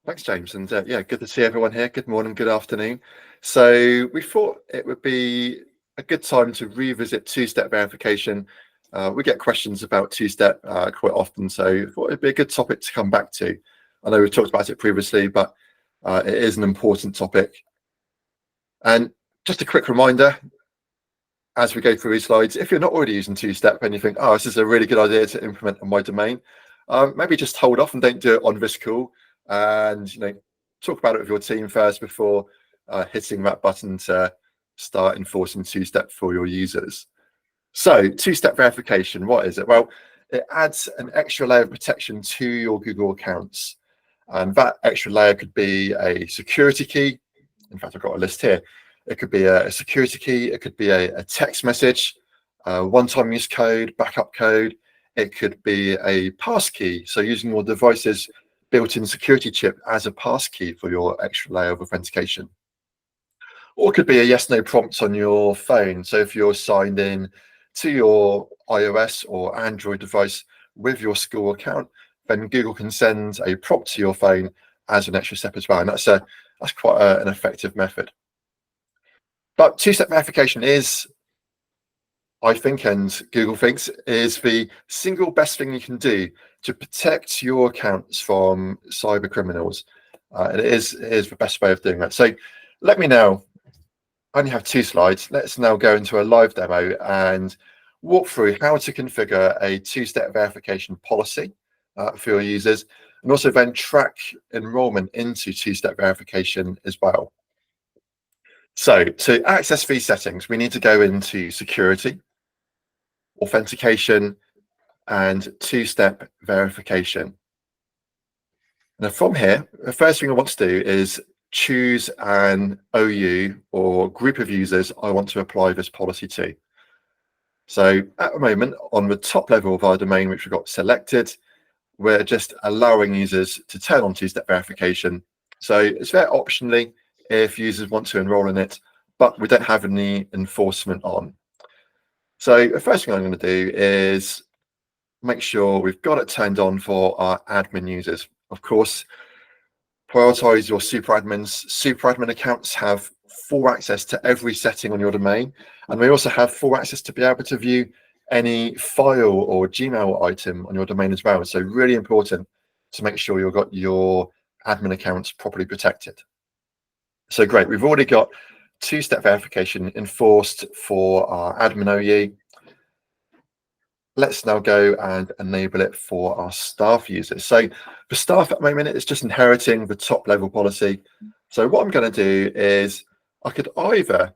Thanks, James. And yeah, good to see everyone here. Good morning, good afternoon. So we thought it would be a good time to revisit two-step verification. We get questions about two-step quite often, so I thought it'd be a good topic to come back to. I know we've talked about it previously, but it is an important topic. And just a quick reminder, as we go through these slides, if you're not already using two-step and you think, oh, this is a really good idea to implement on my domain, maybe just hold off and don't do it on this call, and talk about it with your team first before hitting that button to start enforcing two-step for your users. So two-step verification, what is it? Well, it adds an extra layer of protection to your Google accounts, and that extra layer could be a security key. In fact, I've got a list here. It could be a security key, it could be a text message, one-time use code, backup code. It could be a passkey, so using your device's built-in security chip as a passkey for your extra layer of authentication. Or it could be a yes/no prompt on your phone. So if you're signed in to your iOS or Android device with your school account, then Google can send a prompt to your phone as an extra step as well. And that's quite an effective method. But two-step verification is, I think, and Google thinks, is the single best thing you can do to protect your accounts from cyber criminals. And it is the best way of doing that. So let me now, I only have 2 slides. Let's now go into a live demo and walk through how to configure a two-step verification policy for your users, and also then track enrollment into two-step verification as well. So to access these settings, we need to go into security, authentication, and two-step verification. Now from here, the first thing I want to do is choose an OU or group of users I want to apply this policy to. So at the moment, on the top level of our domain, which we've got selected, we're just allowing users to turn on two-step verification. So it's there optionally if users want to enroll in it, but we don't have any enforcement on. So the first thing I'm going to do is make sure we've got it turned on for our admin users. Of course, prioritize your super admins. Super admin accounts have full access to every setting on your domain, and we also have full access to be able to view any file or Gmail item on your domain as well. So really important to make sure you've got your admin accounts properly protected. So great, we've already got two-step verification enforced for our admin OU. Let's now go and enable it for our staff users. So for staff at the moment, it's just inheriting the top level policy. So what I'm going to do is I could either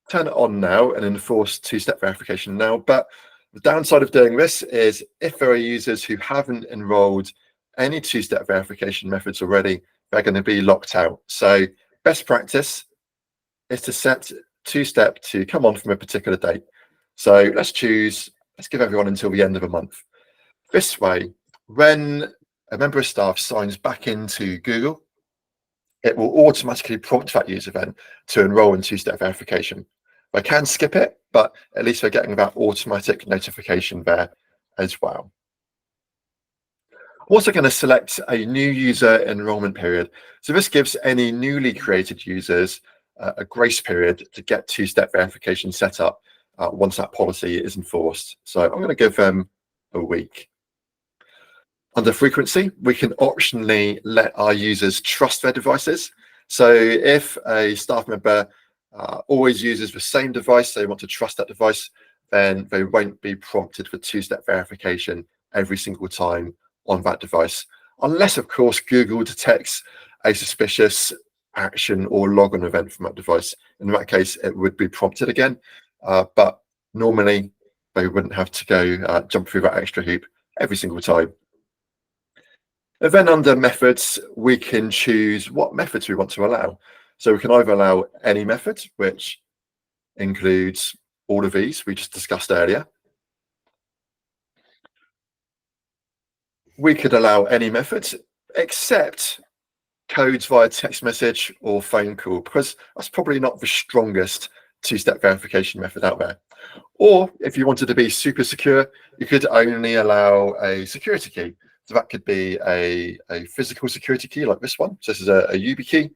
turn it on now and enforce two-step verification now, but the downside of doing this is if there are users who haven't enrolled any two-step verification methods already, they're going to be locked out. So best practice is to set two-step to come on from a particular date. So let's give everyone until the end of a month. This way, when a member of staff signs back into Google, it will automatically prompt that user then to enroll in two-step verification. I can skip it, but at least we're getting that automatic notification there as well. I'm also going to select a new user enrollment period. So this gives any newly created users a grace period to get two-step verification set up once that policy is enforced. So I'm going to give them a week. Under frequency, we can optionally let our users trust their devices. So if a staff member always uses the same device, they want to trust that device, then they won't be prompted for two-step verification every single time on that device, unless of course Google detects a suspicious action or login event from that device. In that case, it would be prompted again, but normally they wouldn't have to go jump through that extra hoop every single time. And then under methods, we can choose what methods we want to allow. So we can either allow any method, which includes all of these we just discussed earlier. We could allow any methods except codes via text message or phone call, because that's probably not the strongest two-step verification method out there. Or if you wanted to be super secure, you could only allow a security key. So that could be a physical security key like this one. So this is a YubiKey,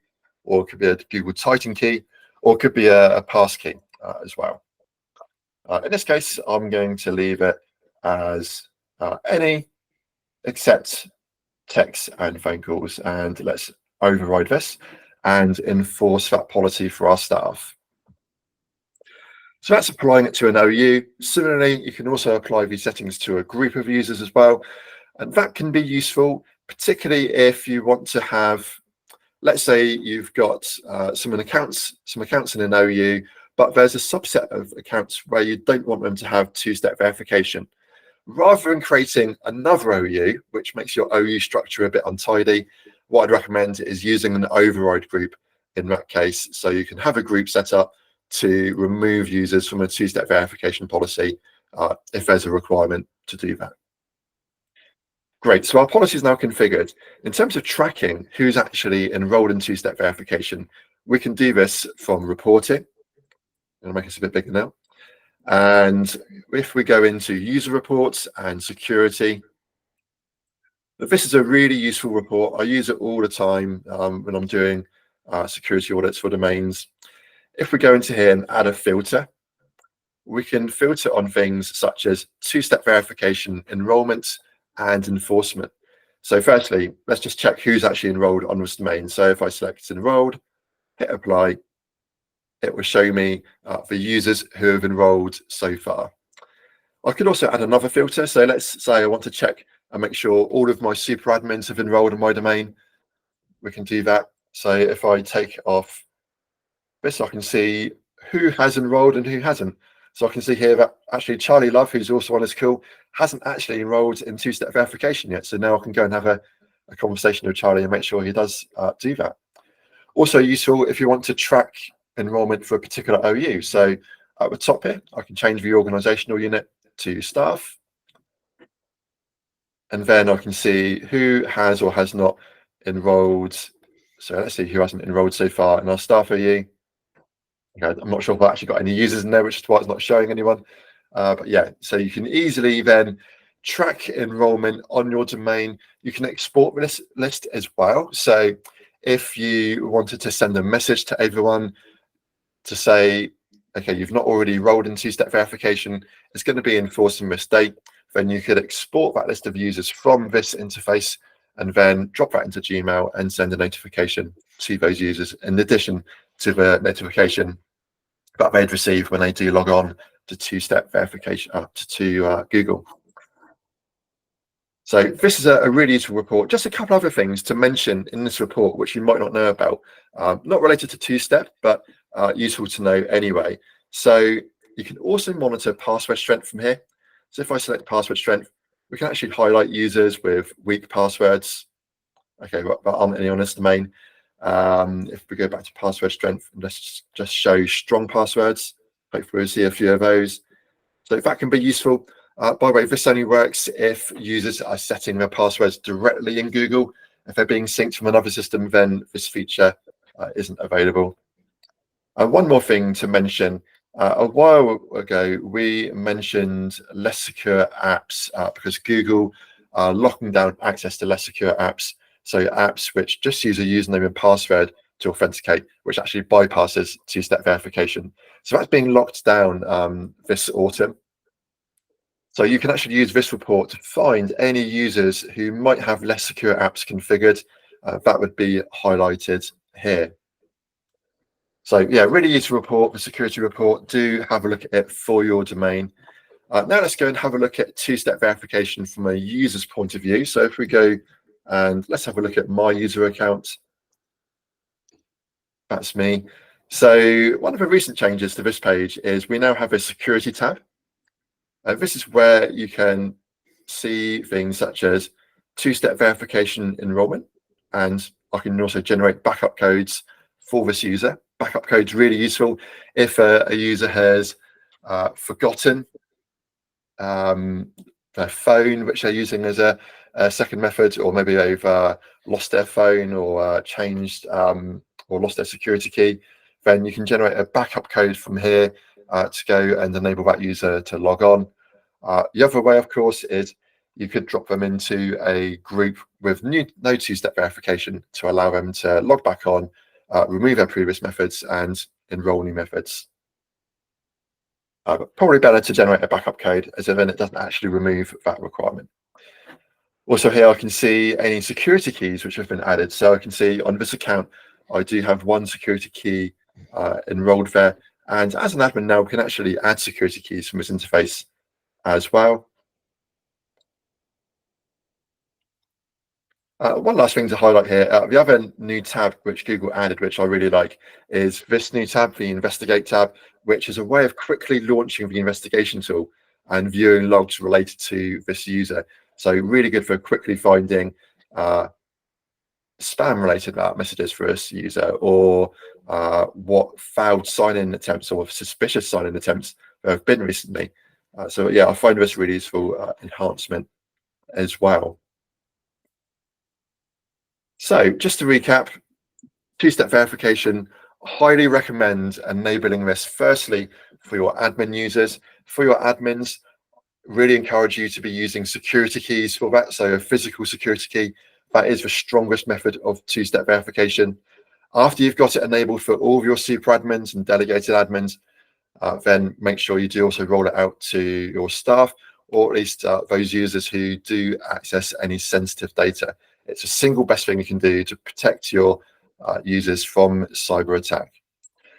or it could be a Google Titan key, or it could be a passkey as well. In this case, I'm going to leave it as any except text and phone calls, and let's override this and enforce that policy for our staff. So that's applying it to an OU. Similarly, you can also apply these settings to a group of users as well. And that can be useful, particularly if you want to have, let's say you've got some accounts in an OU, but there's a subset of accounts where you don't want them to have two-step verification. Rather than creating another OU, which makes your OU structure a bit untidy, what I'd recommend is using an override group in that case. So you can have a group set up to remove users from a two-step verification policy if there's a requirement to do that. Great, so our policy is now configured. In terms of tracking who's actually enrolled in two-step verification, we can do this from reporting. I'm going to make this a bit bigger now. And if we go into user reports and security, this is a really useful report. I use it all the time when I'm doing security audits for domains. If we go into here and add a filter, we can filter on things such as two-step verification, enrollment, and enforcement. So firstly, let's just check who's actually enrolled on this domain. So if I select enrolled, hit apply, it will show me the users who have enrolled so far. I could also add another filter. So let's say I want to check and make sure all of my super admins have enrolled in my domain. We can do that. So if I take off this, I can see who has enrolled and who hasn't. So I can see here that actually Charlie Love, who's also on this call, hasn't actually enrolled in two-step verification yet. So now I can go and have a conversation with Charlie and make sure he does do that. Also useful if you want to track enrollment for a particular OU. So at the top here, I can change the organizational unit to staff. And then I can see who has or has not enrolled. So let's see who hasn't enrolled so far in our staff OU. Okay, I'm not sure if I actually got any users in there, which is why it's not showing anyone. But yeah, so you can easily then track enrollment on your domain. You can export this list as well. So if you wanted to send a message to everyone to say, okay, you've not already enrolled in two-step verification, it's going to be enforcing this date, then you could export that list of users from this interface and then drop that into Gmail and send a notification to those users in addition to the notification that they'd receive when they do log on to two-step verification to Google. So this is a really useful report. Just a couple other things to mention in this report, which you might not know about, not related to two-step, but useful to know anyway. So you can also monitor password strength from here. So if I select password strength, we can actually highlight users with weak passwords. Okay, but aren't any on this domain. If we go back to password strength, and let's just show strong passwords. Hopefully we'll see a few of those. So that can be useful. By the way, this only works if users are setting their passwords directly in Google. If they're being synced from another system, then this feature isn't available. One more thing to mention. A while ago, we mentioned less secure apps because Google are locking down access to less secure apps. So apps which just use a username and password to authenticate, which actually bypasses two-step verification. So that's being locked down this autumn. So you can actually use this report to find any users who might have less secure apps configured. That would be highlighted here. So yeah, really useful report, the security report. Do have a look at it for your domain. Now let's go and have a look at two-step verification from a user's point of view. So if we go and let's have a look at my user account. That's me. So one of the recent changes to this page is we now have a security tab. This is where you can see things such as two-step verification enrollment, and I can also generate backup codes for this user. Backup codes really useful if a user has forgotten their phone, which they're using as a second method, or maybe they've lost their phone or changed or lost their security key. Then you can generate a backup code from here to go and enable that user to log on. The other way, of course, is you could drop them into a group with no two-step verification to allow them to log back on, remove their previous methods, and enroll new methods. But probably better to generate a backup code, as then it doesn't actually remove that requirement. Also here I can see any security keys which have been added. So I can see on this account, I do have one security key enrolled there. And as an admin now, we can actually add security keys from this interface as well. One last thing to highlight here, the other new tab which Google added, which I really like, is this new tab, the Investigate tab, which is a way of quickly launching the investigation tool and viewing logs related to this user. So really good for quickly finding spam-related messages for this user, or what failed sign-in attempts or suspicious sign-in attempts there have been recently. So yeah, I find this really useful enhancement as well. So just to recap, two-step verification, highly recommend enabling this firstly for your admin users. For your admins, really encourage you to be using security keys for that. So a physical security key, that is the strongest method of two-step verification. After you've got it enabled for all of your super admins and delegated admins, then make sure you do also roll it out to your staff, or at least those users who do access any sensitive data. It's a single best thing you can do to protect your users from cyber attack.